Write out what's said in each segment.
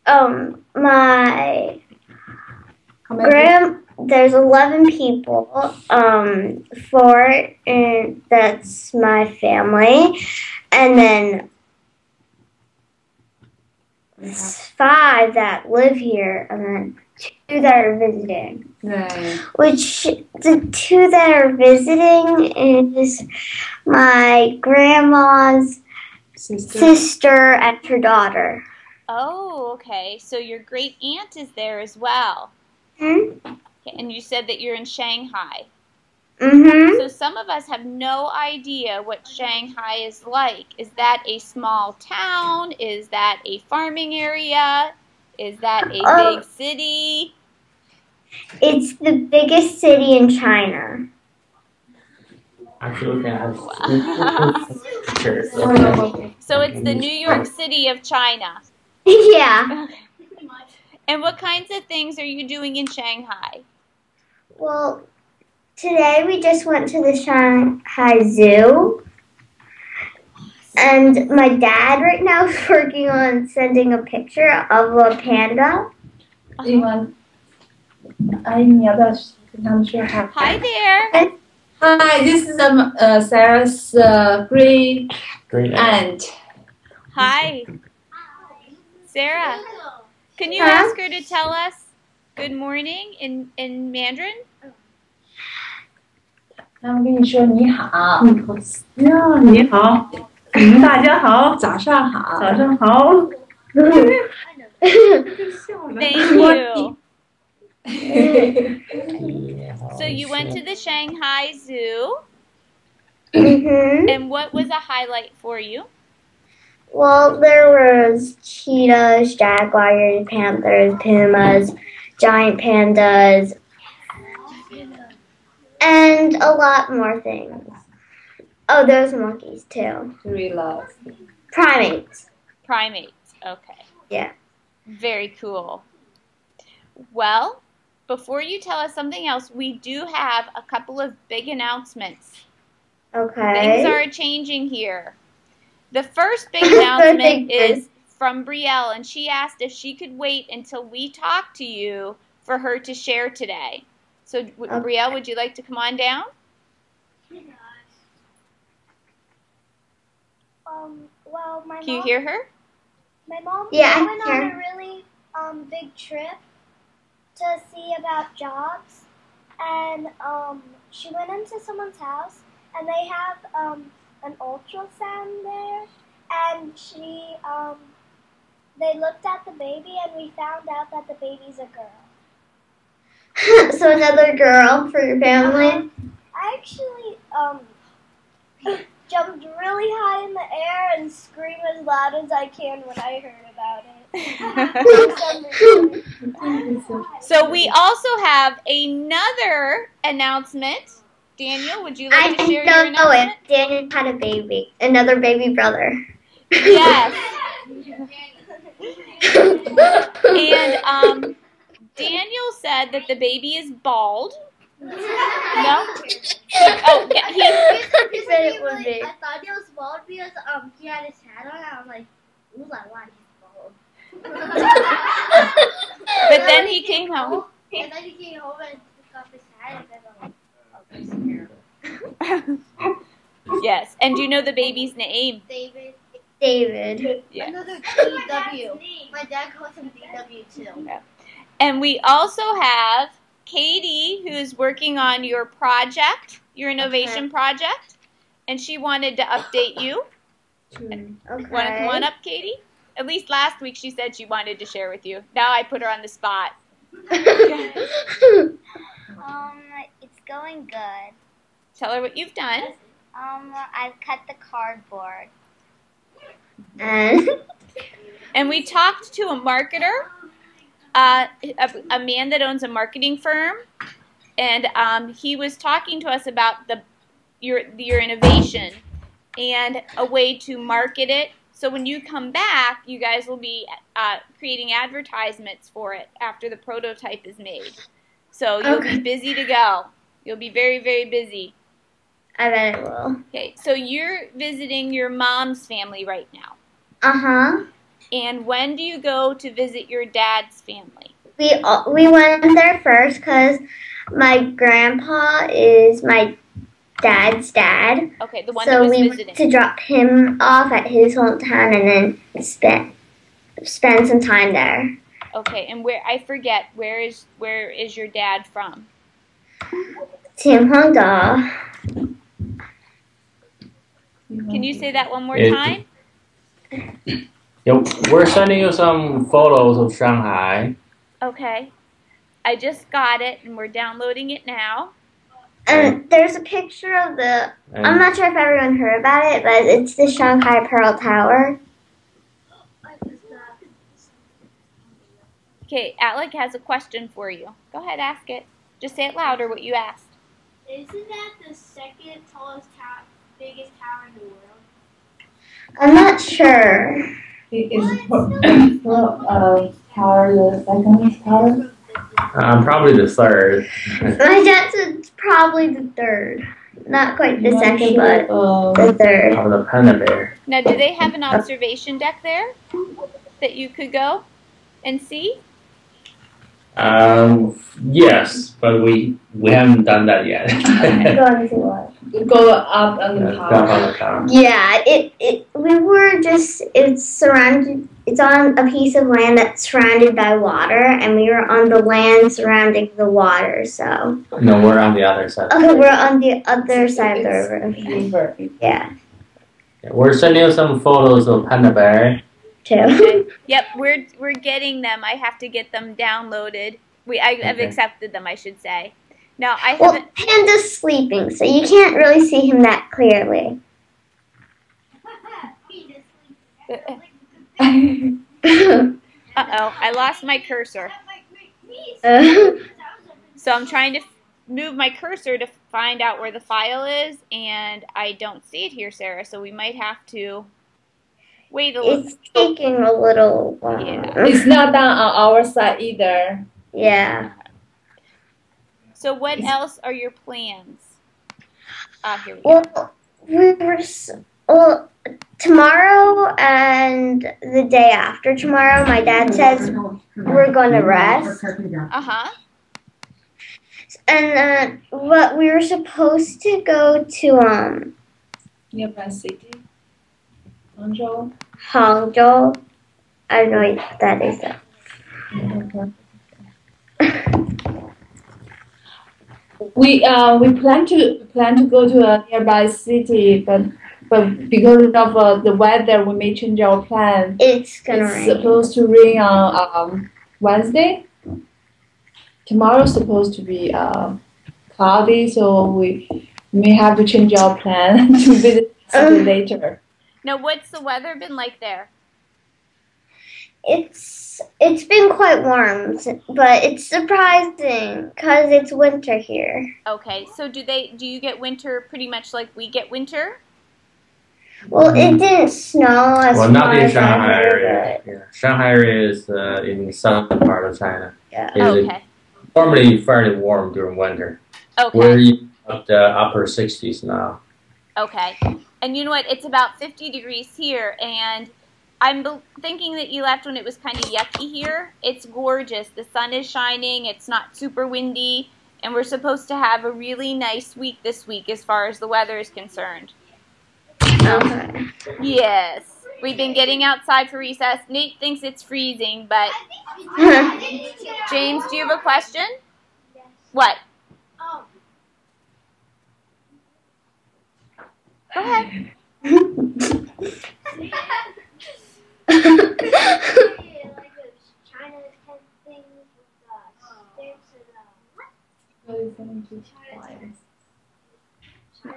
My How many? there's 11 people. Four, and that's my family, and then five that live here, and then two that are visiting. 네. Which the two that are visiting is my grandma's sister and her daughter. Oh, okay. So your great aunt is there as well. Hmm? Okay, and you said that you're in Shanghai. Mm-hmm. So some of us have no idea what Shanghai is like. Is that a small town? Is that a farming area? Is that a big city? It's the biggest city in China. Actually, Wow. So it's the New York City of China. Yeah. Okay. And what kinds of things are you doing in Shanghai? Well, today we just went to the Shanghai Zoo. And my dad right now is working on sending a picture of a panda. Hi there. Hi, this is Sarah's great aunt. Hi. Sarah, can you ask her to tell us good morning in Mandarin? 他们跟你说你好，你好，大家好，早上好，早上好。 Thank you. So you went to the Shanghai Zoo, Mm-hmm. and what was a highlight for you? Well, there was cheetahs, jaguars, panthers, pumas, giant pandas, and a lot more things. Oh, there's monkeys too. Gorillas. Primates. Primates. Okay. Yeah. Very cool. Well, before you tell us something else, we do have a couple of big announcements. Okay. Things are changing here. The first big announcement is from Brielle, and she asked if she could wait until we talk to you for her to share today. So, Brielle, would you like to come on down? Well, Can you hear her? My mom Yeah, went on a really big trip to see about jobs, and she went into someone's house, and they have an ultrasound there, and they looked at the baby, and we found out that the baby's a girl. So another girl for your family? I actually jumped really high in the air and screamed as loud as I can when I heard about it. So we also have another announcement. Daniel, would you like to share your announcement? Daniel had a baby. Another baby brother. Yes. And Daniel said that the baby is bald. No? Oh, yeah, he said it would be. I thought he was bald because he had his hat on, and I was like, ooh la la, he's bald. But then he came home. And then he came home and took off his hat, and then I'm like, oh, Yes. And do you know the baby's name? David. David. Yeah. Another DW. My dad calls him DW too. And we also have Katie, who's working on your project, your innovation project, and she wanted to update you. Okay. Want to come on up, Katie? At least last week she said she wanted to share with you. Now I put her on the spot. It's going good. Tell her what you've done. I've cut the cardboard. And we talked to a marketer, a man that owns a marketing firm, and he was talking to us about your innovation and a way to market it. So when you come back, you guys will be creating advertisements for it after the prototype is made. So you'll be busy to go. You'll be very, very busy. I bet it will. Okay, so you're visiting your mom's family right now. Uh-huh. And when do you go to visit your dad's family? We went there first because my grandpa is my dad's dad. Okay, the one that So was we visiting. went to drop him off at his hometown and then spend some time there. Okay, and I forget, where is your dad from? Tim Hong Da. Can you say that one more It- time? Yeah, we're sending you some photos of Shanghai. Okay. I just got it and we're downloading it now. And there's a picture of I'm And not sure if everyone heard about it, but it's the Shanghai Pearl Tower. Okay, Alec has a question for you. Go ahead, ask it. Just say it louder what you asked. Isn't that the second tallest tower, biggest tower in the world? I'm not sure. Tower, the second tower. probably the third. My dad said it's probably the third. Not quite the second, but Uh, the third. Of the panda bear. Now, do they have an observation deck there that you could go and see? Yes, but we haven't done that yet. Go on to what? go up on the Up tower. on the tower. Yeah, it's surrounded, it's on a piece of land that's surrounded by water, and we were on the land surrounding the water, so. No, we're on the other side. Okay, we're on the other side of the river. River. Yeah, We're sending you some photos of panda bear. too. Yep, we're getting them. I have to get them downloaded. I've Okay. accepted them, I should say. Now, I Well, haven't. Panda's sleeping, so you can't really see him that clearly. Uh-oh, I lost my cursor. So I'm trying to move my cursor to find out where the file is, and I don't see it here, Sarah, so we might have to wait a little. It's taking a little while. Yeah. It's not done on our side either. Yeah. So what else are your plans? Here we go. Well, tomorrow and the day after tomorrow, my dad says we're going to rest. Uh-huh. And what we were supposed to go to Nearby city. Hangzhou. Hangzhou. I don't know what that is though. We plan to go to a nearby city, but because of the weather, we may change our plan. It's gonna It's rain. supposed to rain on Wednesday. Tomorrow's supposed to be cloudy, so we may have to change our plan to visit the city later. Now, what's the weather been like there? It's been quite warm, but it's surprising because it's winter here. Okay, so do you get winter pretty much like we get winter? Well, it didn't snow as Well, far not in as I Shanghai heard, area. Yeah. Shanghai area is in the southern part of China. Yeah. It's Okay. normally fairly warm during winter. Okay. We're up the upper 60s now. Okay. And you know what? It's about 50 degrees here, and I'm thinking that you left when it was kind of yucky here. It's gorgeous. The sun is shining. It's not super windy, and we're supposed to have a really nice week this week as far as the weather is concerned. Okay. Yes. We've been getting outside for recess. Nate thinks it's freezing, but James, do you have a question? Yes. What? Oh, Go ahead. China 10 things with China 10.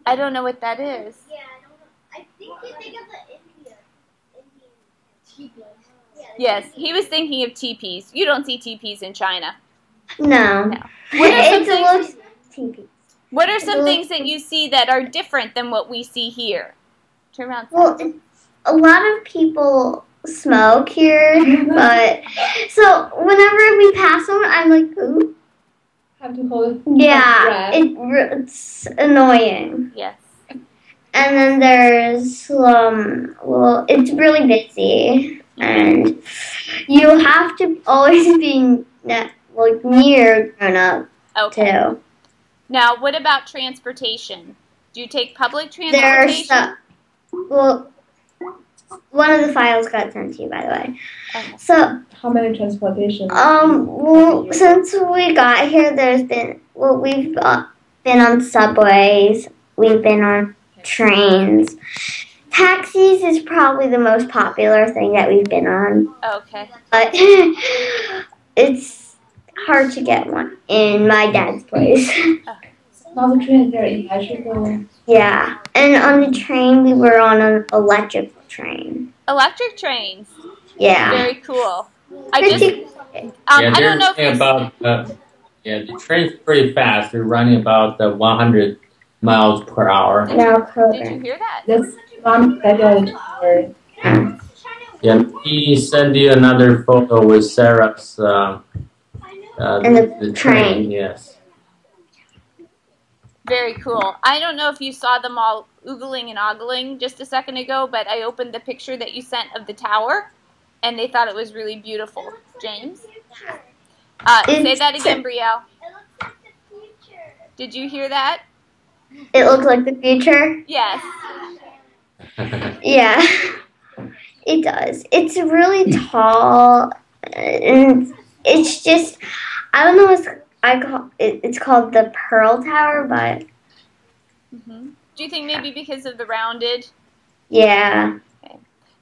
I don't know what that is. Yeah, I don't know. I think you think of the Indian teepees. Yeah, Yes, he was thinking of teepees. You don't see teepees in China. No. No. What are some It's a little things? teepee. What are some things that you see that are different than what we see here? Turn around. Well, a lot of people smoke here, but so whenever we pass someone, I'm like, ooh. Have to hold. Yeah, breath. it's annoying. Yes. And then there's well, it's really busy, and you have to always be like near grown up Okay. too. Now, what about transportation? Do you take public There's transportation? well, one of the files got sent to you, by the way. Okay. So How many transportation? well, since we got here, we've been on subways, we've been on trains. Taxis is probably the most popular thing that we've been on, Okay. but it's hard to get one in my dad's place. Now the train is very electrical. Yeah, and on the train, we were on an electrical train. Electric trains. Yeah. Very cool. I Pretty I don't know if they're you about the train's pretty fast. They're running about 100 miles per hour. now did you program. hear that? That's one better word. Yeah, he sent you another photo with Sarah's And the train. Yes. Very cool. I don't know if you saw them all oogling and ogling just a second ago, but I opened the picture that you sent of the tower, and they thought it was really beautiful. James? Say that again, Brielle. It looks like the future. Did you hear that? It looks like the future. Yes. Yeah, it does. It's really tall, and it's just, I don't know it's called the Pearl Tower, but Do you think maybe because of the rounded? yeah.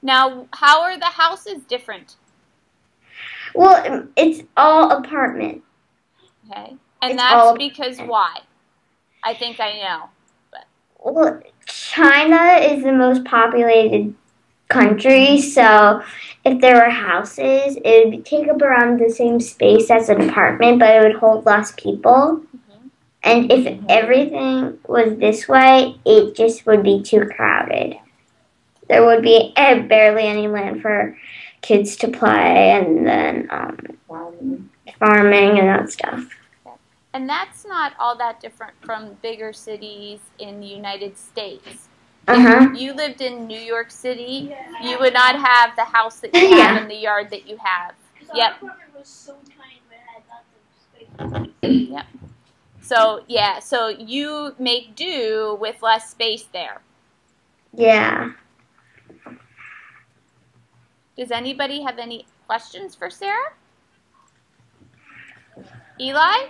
Now, how are the houses different? Well, it's all apartment. Okay. And It's that's all- because why? I think I know. Well, China is the most populated country, so if there were houses, it would take up around the same space as an apartment, but it would hold less people. And if everything was this way, it just would be too crowded. There would be barely any land for kids to play, and then farming and that stuff. And that's not all that different from bigger cities in the United States. Uh-huh. If you lived in New York City, you would not have the house that you have and the yard that you have. Yep. Was so tiny, but it had lots of space. Yep. So, yeah, so you make do with less space there. Yeah. Does anybody have any questions for Sarah? Eli?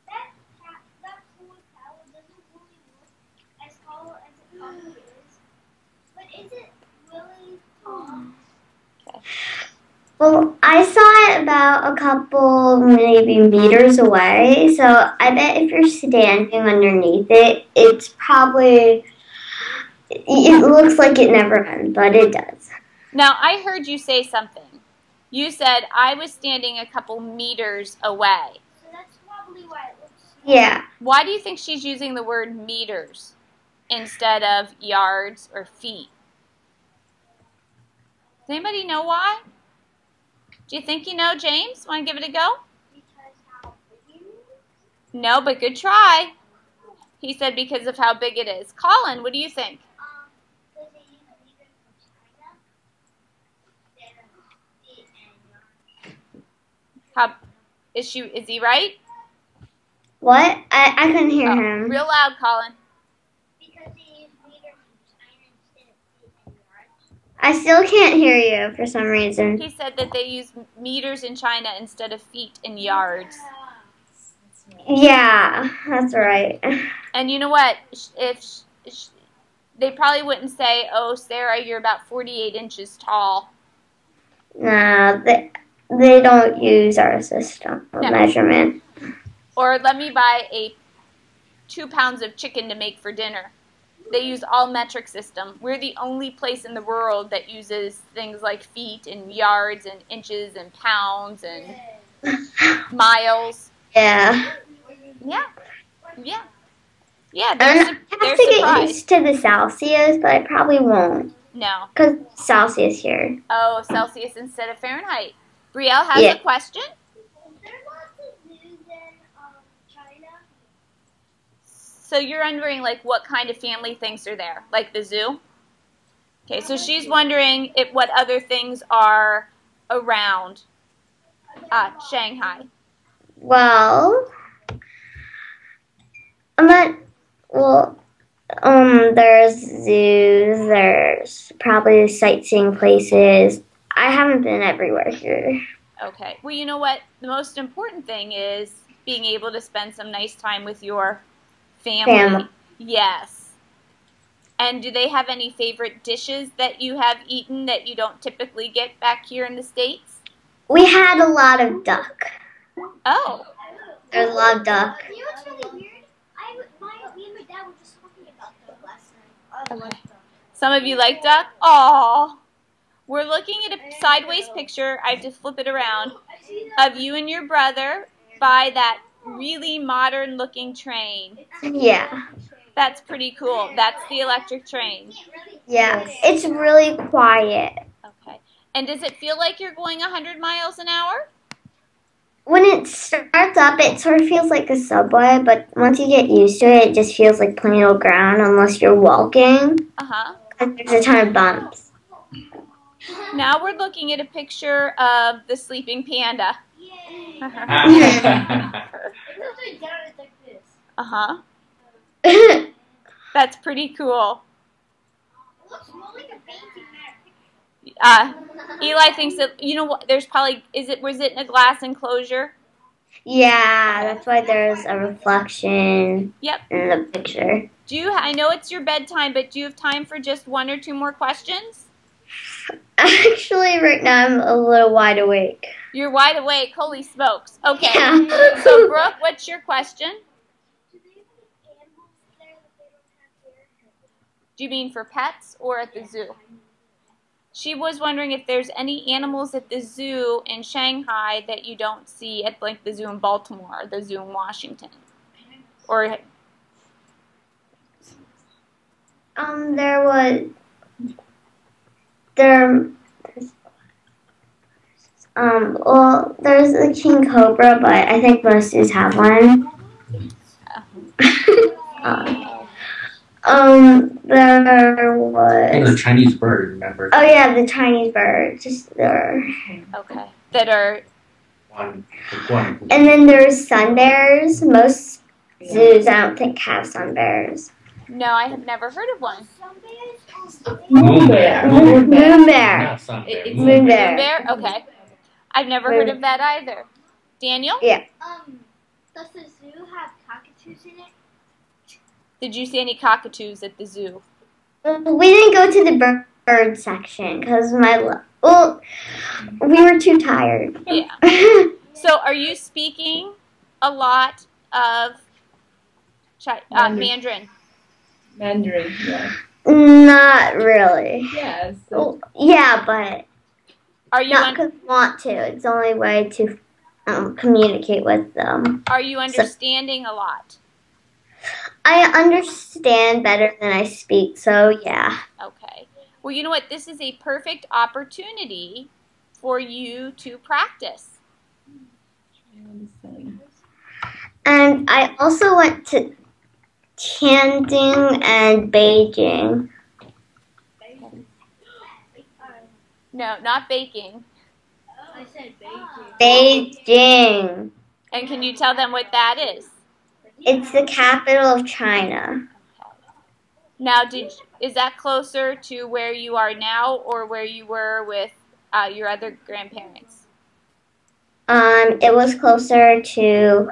That cool tower doesn't really look as tall as it probably is. But is it really tall? Well, I saw it about a couple, maybe meters away, so I bet if you're standing underneath it, it's probably, it looks like it never ends, but it does. Now, I heard you say something. You said I was standing a couple meters away. So that's probably why it looks Yeah. Why do you think she's using the word meters instead of yards or feet? Does anybody know why? Do you think you know, James? Want to give it a go? because how big it is. No, but good try. He said because of how big it is. Colin, what do you think? Does it use meters from China? Instead of feet and yards. Is he right? What? I couldn't hear Oh, him. real loud, Colin. Because they use meters from China instead of feet and yards. I still can't hear you for some reason. He said that they use meters in China instead of feet and yards. Yeah, that's right. And you know what? They probably wouldn't say, "Oh, Sarah, you're about 48 inches tall." No, they don't use our system of No. measurement. Or let me buy 2 pounds of chicken to make for dinner. They use all metric system. We're the only place in the world that uses things like feet and yards and inches and pounds and miles. Yeah. Yeah. Yeah. Yeah, And I they're have to get surprised. used to the Celsius, but I probably won't. No. Because Celsius here. Oh, Celsius instead of Fahrenheit. Brielle has Yeah. a question. Is there lots of zoos in China? So you're wondering, like, what kind of family things are there? Like the zoo? Okay, so she's wondering what other things are around Shanghai. Well, I'm not. Well, there's zoos. There's probably sightseeing places. I haven't been everywhere here. Okay. Well, you know what? The most important thing is being able to spend some nice time with your family. Yes. And do they have any favorite dishes that you have eaten that you don't typically get back here in the States? We had a lot of duck. Oh. There's a lot of duck. You know what's really weird? Me and my dad were just talking about that last night. I love duck. Some of you like duck? Aww. We're looking at a sideways picture. I have to flip it around of you and your brother by that really modern looking train. Yeah. That's pretty cool. That's the electric train. Yeah. It's really quiet. Okay. And does it feel like you're going 100 miles an hour? When it starts up, it sort of feels like a subway, but once you get used to it, it just feels like plain old ground unless you're walking. Uh-huh. And there's a ton of bumps. Now we're looking at a picture of the sleeping panda. Yay! Uh-huh. That's pretty cool. It looks more like a painting Eli thinks that, you know what, there's probably, was it in a glass enclosure? Yeah, that's why there's a reflection Yep. in the picture. I know it's your bedtime, but do you have time for just one or two more questions? Actually, right now I'm a little wide awake. You're wide awake. Holy smokes. Okay. Yeah. So, Brooke, what's your question? Do they have any animals there that they don't have here? Do you mean for pets or at the zoo? She was wondering if there's any animals at the zoo in Shanghai that you don't see at, like, the zoo in Baltimore or the zoo in Washington. Or there's a king cobra, but I think most zoos have one. There was. And the Chinese bird, remember? Oh yeah, the Chinese bird, just there. okay, that are. One. And then there's sun bears. Most zoos, I don't think, have sun bears. No, I have never heard of one. Moon bear. Moon bear. Not sun bear. Moon Moon bear. bear? Okay. I've never heard of that either. Daniel? Yeah. Does the zoo have cockatoos in it? Did you see any cockatoos at the zoo? We didn't go to the bird section because we were too tired. Yeah. So, are you speaking a lot of Mandarin? Mandarin, yeah. Not really. Yes. Well, yeah, but Are you not because I want to. It's the only way to communicate with them. Are you understanding a lot? I understand better than I speak, so yeah. Okay. Well, you know what? This is a perfect opportunity for you to practice. And I also went to Tianjin and Beijing. No, not baking. I said Beijing. Beijing. And can you tell them what that is? It's the capital of China. Now, is that closer to where you are now or where you were with your other grandparents? It was closer to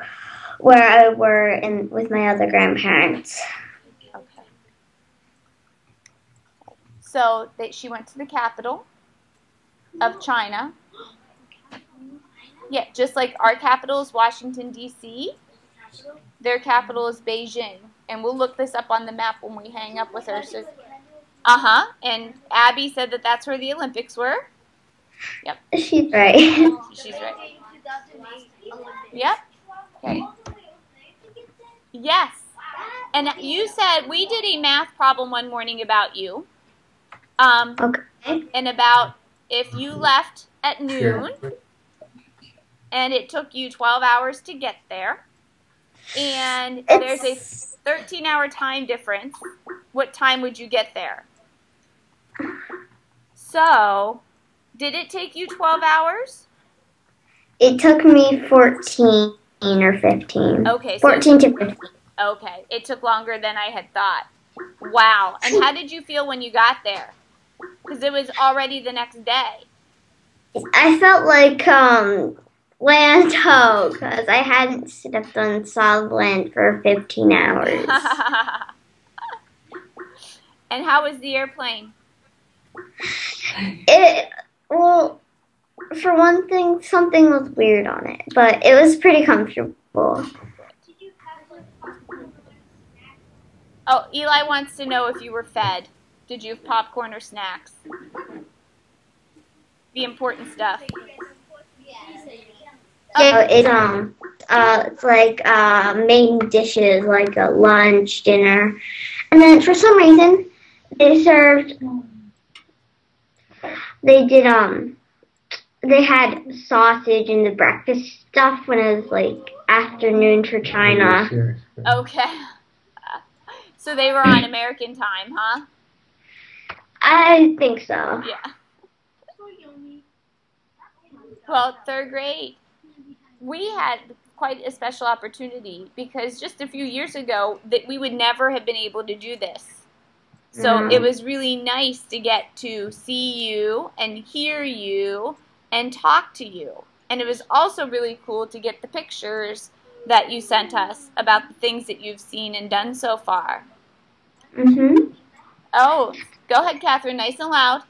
where I were with my other grandparents. Okay. So she went to the capital of China. Yeah, just like our capital is Washington, D.C., their capital is Beijing. And we'll look this up on the map when we hang up with her. So, and Abby said that that's where the Olympics were. Yep. She's right. She's right. Yep. Okay. Yes. And you said we did a math problem one morning about you. Okay. And about if you left at noon and it took you 12 hours to get there, and there's a 13-hour time difference. What time would you get there? So, did it take you 12 hours? It took me 14 or 15. Okay. 14 to 15. Okay. It took longer than I had thought. Wow. And how did you feel when you got there? Because it was already the next day. I felt like land ho, because I hadn't stepped on solid land for 15 hours. And how was the airplane? Well, for one thing, something was weird on it, but it was pretty comfortable. Oh, Eli wants to know if you were fed. Did you have popcorn or snacks? The important stuff. So it's like main dishes, like a lunch, dinner, and then for some reason they had sausage in the breakfast stuff when it was like afternoon for China. Okay. So they were on American time, huh? I think so. Yeah. Well, third grade. We had quite a special opportunity because just a few years ago that we would never have been able to do this. So it was really nice to get to see you and hear you and talk to you. And it was also really cool to get the pictures that you sent us about the things that you've seen and done so far. Mhm. Oh, go ahead, Catherine, nice and loud.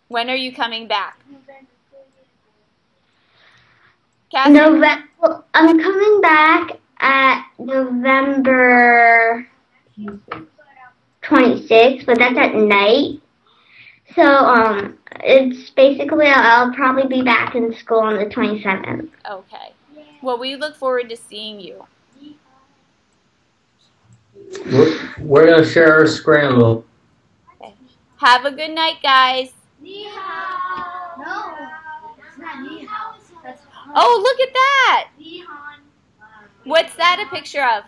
When are you coming back? Catherine? Well, I'm coming back at November 26th, but that's at night. So it's basically I'll probably be back in school on the 27th. Okay. Well, we look forward to seeing you. We're going to share our scramble. Okay. Have a good night, guys. Ni hao. No, it's not ni hao. That's Oh, look at that. Ni hao. What's that a picture of?